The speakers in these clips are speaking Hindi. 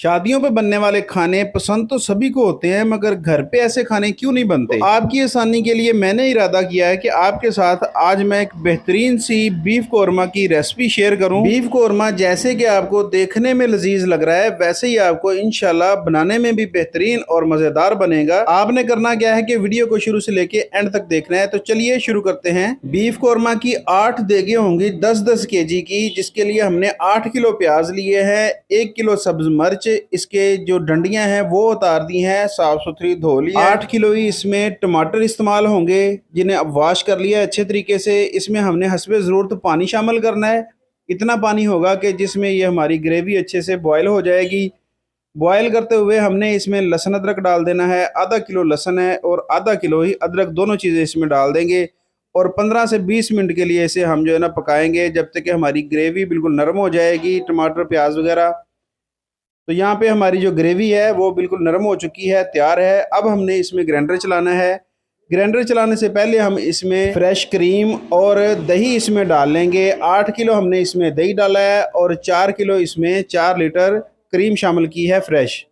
शादियों पे बनने वाले खाने पसंद तो सभी को होते हैं, मगर घर पे ऐसे खाने क्यों नहीं बनते। तो आपकी आसानी के लिए मैंने इरादा किया है कि आपके साथ आज मैं एक बेहतरीन सी बीफ कोरमा की रेसिपी शेयर करूं। बीफ कोरमा जैसे कि आपको देखने में लजीज लग रहा है, वैसे ही आपको इंशाल्लाह बनाने में भी बेहतरीन और मजेदार बनेगा। आपने करना क्या है कि वीडियो को शुरू से लेके एंड तक देखना है। तो चलिए शुरू करते हैं। बीफ कोरमा की 8 देगे होंगी 10-10 केजी की, जिसके लिए हमने 8 किलो प्याज लिए हैं, 1 किलो सब्ज मिर्च, इसके जो डंडियां हैं वो उतार दी हैं, साफ सुथरी धो ली है। 8 किलो ही इसमें टमाटर इस्तेमाल होंगे, जिन्हें अब वॉश कर लिया अच्छे तरीके से। इसमें हमने हस्बे ज़रूरत पानी शामिल करना है। इतना पानी होगा कि जिसमें ये हमारी ग्रेवी अच्छे से बॉयल हो जाएगी। बॉयल करते हुए हमने इसमें लहसुन अदरक डाल देना है। आधा किलो लहसुन है और आधा किलो ही अदरक, दोनों चीज़ें इसमें डाल देंगे और 15 से 20 मिनट के लिए इसे हम जो है ना पकाएंगे, जब तक कि हमारी ग्रेवी बिल्कुल नरम हो जाएगी, टमाटर प्याज वगैरह। तो यहाँ पे हमारी जो ग्रेवी है वो बिल्कुल नरम हो चुकी है, तैयार है। अब हमने इसमें ग्राइंडर चलाना है। ग्राइंडर चलाने से पहले हम इसमें फ्रेश क्रीम और दही इसमें डाल लेंगे। 8 किलो हमने इसमें दही डाला है और 4 किलो इसमें 4 लीटर क्रीम शामिल की है फ्रेश।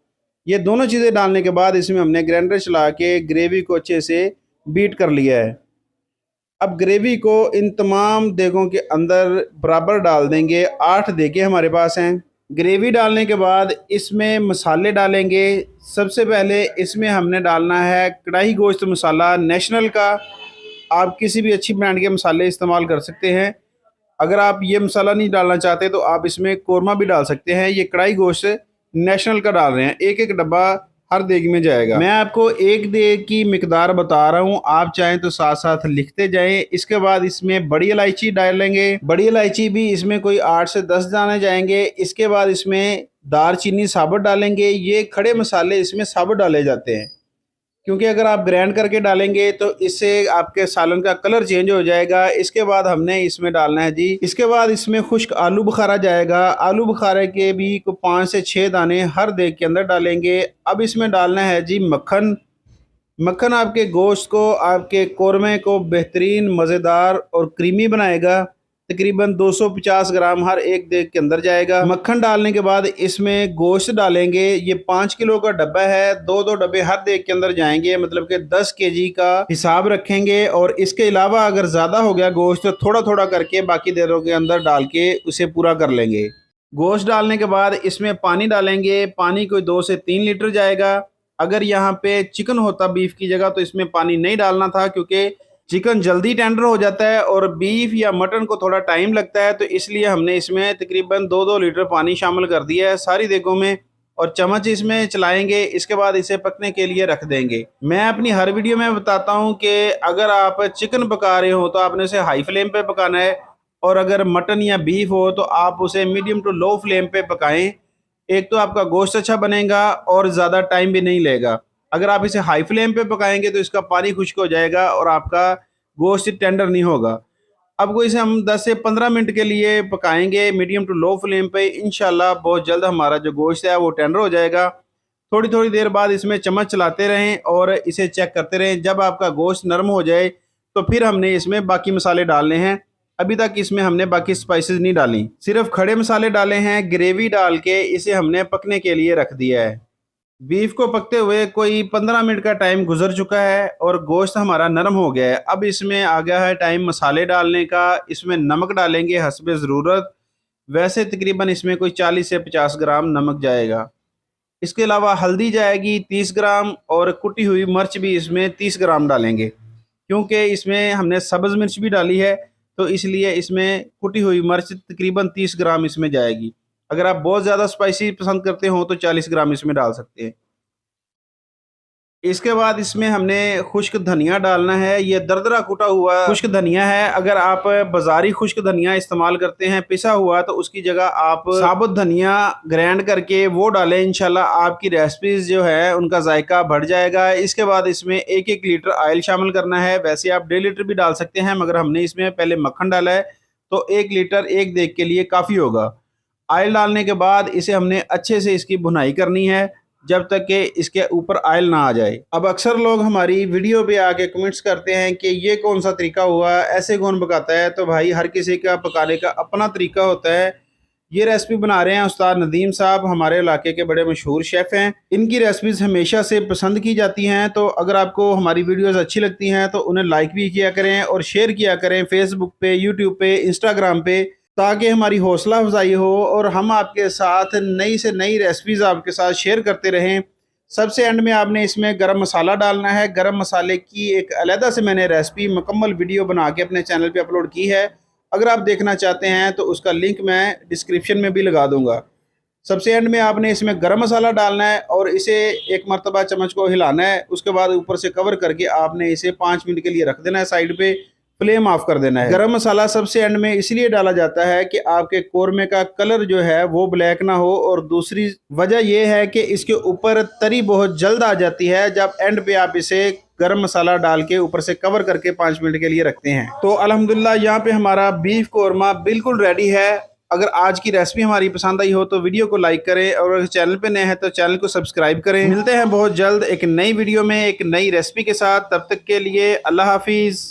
ये दोनों चीज़ें डालने के बाद इसमें हमने ग्राइंडर चला के ग्रेवी को अच्छे से बीट कर लिया है। अब ग्रेवी को इन तमाम देगों के अंदर बराबर डाल देंगे। 8 देगे हमारे पास हैं। ग्रेवी डालने के बाद इसमें मसाले डालेंगे। सबसे पहले इसमें हमने डालना है कढ़ाई गोश्त मसाला नेशनल का। आप किसी भी अच्छी ब्रांड के मसाले इस्तेमाल कर सकते हैं। अगर आप ये मसाला नहीं डालना चाहते तो आप इसमें कोरमा भी डाल सकते हैं। ये कढ़ाई गोश्त नेशनल का डाल रहे हैं, एक एक डब्बा हर देग में जाएगा। मैं आपको एक देग की मिकदार बता रहा हूँ, आप चाहें तो साथ साथ लिखते जाएं। इसके बाद इसमें बड़ी इलायची डालेंगे। बड़ी इलायची भी इसमें कोई 8 से 10 दाने जाएंगे। इसके बाद इसमें दारचीनी साबुत डालेंगे। ये खड़े मसाले इसमें साबुत डाले जाते हैं, क्योंकि अगर आप ग्राइंड करके डालेंगे तो इससे आपके सालन का कलर चेंज हो जाएगा। इसके बाद हमने इसमें डालना है जी, इसके बाद इसमें खुश्क आलू बुखारा जाएगा। आलू बुखारे के भी को 5 से 6 दाने हर देग के अंदर डालेंगे। अब इसमें डालना है जी मक्खन। मक्खन आपके गोश्त को, आपके कोरमे को बेहतरीन मज़ेदार और क्रीमी बनाएगा। तकरीबन 250 ग्राम हर एक देग के अंदर जाएगा। मक्खन डालने के बाद इसमें गोश्त डालेंगे। ये 5 किलो का डब्बा है, दो दो डब्बे हर देग के अंदर जाएंगे, मतलब कि 10 केजी का हिसाब रखेंगे। और इसके अलावा अगर ज़्यादा हो गया गोश्त तो थोड़ा थोड़ा करके बाकी देरों के अंदर डाल के उसे पूरा कर लेंगे। गोश्त डालने के बाद इसमें पानी डालेंगे। पानी कोई 2 से 3 लीटर जाएगा। अगर यहाँ पे चिकन होता बीफ की जगह तो इसमें पानी नहीं डालना था, क्योंकि चिकन जल्दी टेंडर हो जाता है और बीफ या मटन को थोड़ा टाइम लगता है। तो इसलिए हमने इसमें तकरीबन 2-2 लीटर पानी शामिल कर दिया है सारी देगों में, और चम्मच इसमें चलाएंगे। इसके बाद इसे पकने के लिए रख देंगे। मैं अपनी हर वीडियो में बताता हूँ कि अगर आप चिकन पका रहे हो तो आपने उसे हाई फ्लेम पे पकाना है, और अगर मटन या बीफ हो तो आप उसे मीडियम टू लो फ्लेम पे पकाएं। एक तो आपका गोश्त अच्छा बनेगा और ज़्यादा टाइम भी नहीं लेगा। अगर आप इसे हाई फ्लेम पे पकाएंगे तो इसका पानी खुश्क हो जाएगा और आपका गोश्त टेंडर नहीं होगा। अब को इसे हम 10 से 15 मिनट के लिए पकाएंगे मीडियम टू लो फ्लेम पे। इंशाल्लाह बहुत जल्द हमारा जो गोश्त है वो टेंडर हो जाएगा। थोड़ी थोड़ी देर बाद इसमें चम्मच चलाते रहें और इसे चेक करते रहें। जब आपका गोश्त नरम हो जाए तो फिर हमने इसमें बाकी मसाले डालने हैं। अभी तक इसमें हमने बाकी स्पाइसेस नहीं डाली, सिर्फ खड़े मसाले डाले हैं। ग्रेवी डाल के इसे हमने पकने के लिए रख दिया है। बीफ को पकते हुए कोई 15 मिनट का टाइम गुजर चुका है और गोश्त हमारा नरम हो गया है। अब इसमें आ गया है टाइम मसाले डालने का। इसमें नमक डालेंगे हस्बे ज़रूरत। वैसे तकरीबन इसमें कोई 40 से 50 ग्राम नमक जाएगा। इसके अलावा हल्दी जाएगी 30 ग्राम और कुटी हुई मिर्च भी इसमें 30 ग्राम डालेंगे, क्योंकि इसमें हमने सब्ज़ मिर्च भी डाली है। तो इसलिए इसमें कुटी हुई मिर्च तकरीबन 30 ग्राम इसमें जाएगी। अगर आप बहुत ज़्यादा स्पाइसी पसंद करते हो तो 40 ग्राम इसमें डाल सकते हैं। इसके बाद इसमें हमने खुश्क धनिया डालना है। ये दरदरा कुटा हुआ खुश्क धनिया है। अगर आप बाजारी खुश्क धनिया इस्तेमाल करते हैं पिसा हुआ, तो उसकी जगह आप साबुत धनिया ग्राइंड करके वो डालें। इंशाल्लाह आपकी रेसिपीज जो है उनका जायका बढ़ जाएगा। इसके बाद इसमें 1-1 लीटर ऑयल शामिल करना है। वैसे आप 1.5 लीटर भी डाल सकते हैं, मगर हमने इसमें पहले मक्खन डाला है तो 1 लीटर एक देग के लिए काफ़ी होगा। ऑयल डालने के बाद इसे हमने अच्छे से इसकी भुनाई करनी है जब तक कि इसके ऊपर ऑयल ना आ जाए। अब अक्सर लोग हमारी वीडियो पे आके कमेंट्स करते हैं कि ये कौन सा तरीका हुआ, ऐसे कौन पकाता है। तो भाई हर किसी का पकाने का अपना तरीका होता है। ये रेसिपी बना रहे हैं उस्ताद नदीम साहब, हमारे इलाके के बड़े मशहूर शेफ़ हैं। इनकी रेसिपीज़ हमेशा से पसंद की जाती हैं, तो अगर आपको हमारी वीडियोस अच्छी लगती हैं तो उन्हें लाइक भी किया करें और शेयर किया करें फेसबुक पे, यूट्यूब पे, इंस्टाग्राम पे, ताकि हमारी हौसला अफजाई हो और हम आपके साथ नई से नई रेसिपीज़ आपके साथ शेयर करते रहें। सबसे एंड में आपने इसमें गरम मसाला डालना है। गरम मसाले की एक अलहदा से मैंने रेसिपी मुकम्मल वीडियो बना के अपने चैनल पे अपलोड की है। अगर आप देखना चाहते हैं तो उसका लिंक मैं डिस्क्रिप्शन में भी लगा दूंगा। सबसे एंड में आपने इसमें गरम मसाला डालना है और इसे एक मरतबा चम्मच को हिलाना है। उसके बाद ऊपर से कवर करके आपने इसे 5 मिनट के लिए रख देना है साइड पे, फ्लेम ऑफ कर देना है। गरम मसाला सबसे एंड में इसलिए डाला जाता है कि आपके कोरमे का कलर जो है वो ब्लैक ना हो, और दूसरी वजह यह है कि इसके ऊपर तरी बहुत जल्द आ जाती है जब एंड पे आप इसे गरम मसाला डाल के ऊपर से कवर करके 5 मिनट के लिए रखते हैं। तो अल्हम्दुलिल्लाह यहाँ पे हमारा बीफ कोरमा बिल्कुल रेडी है। अगर आज की रेसिपी हमारी पसंद आई हो तो वीडियो को लाइक करें, और अगर चैनल पे नए हैं तो चैनल को सब्सक्राइब करें। मिलते हैं बहुत जल्द एक नई वीडियो में एक नई रेसिपी के साथ। तब तक के लिए अल्लाह हाफिज़।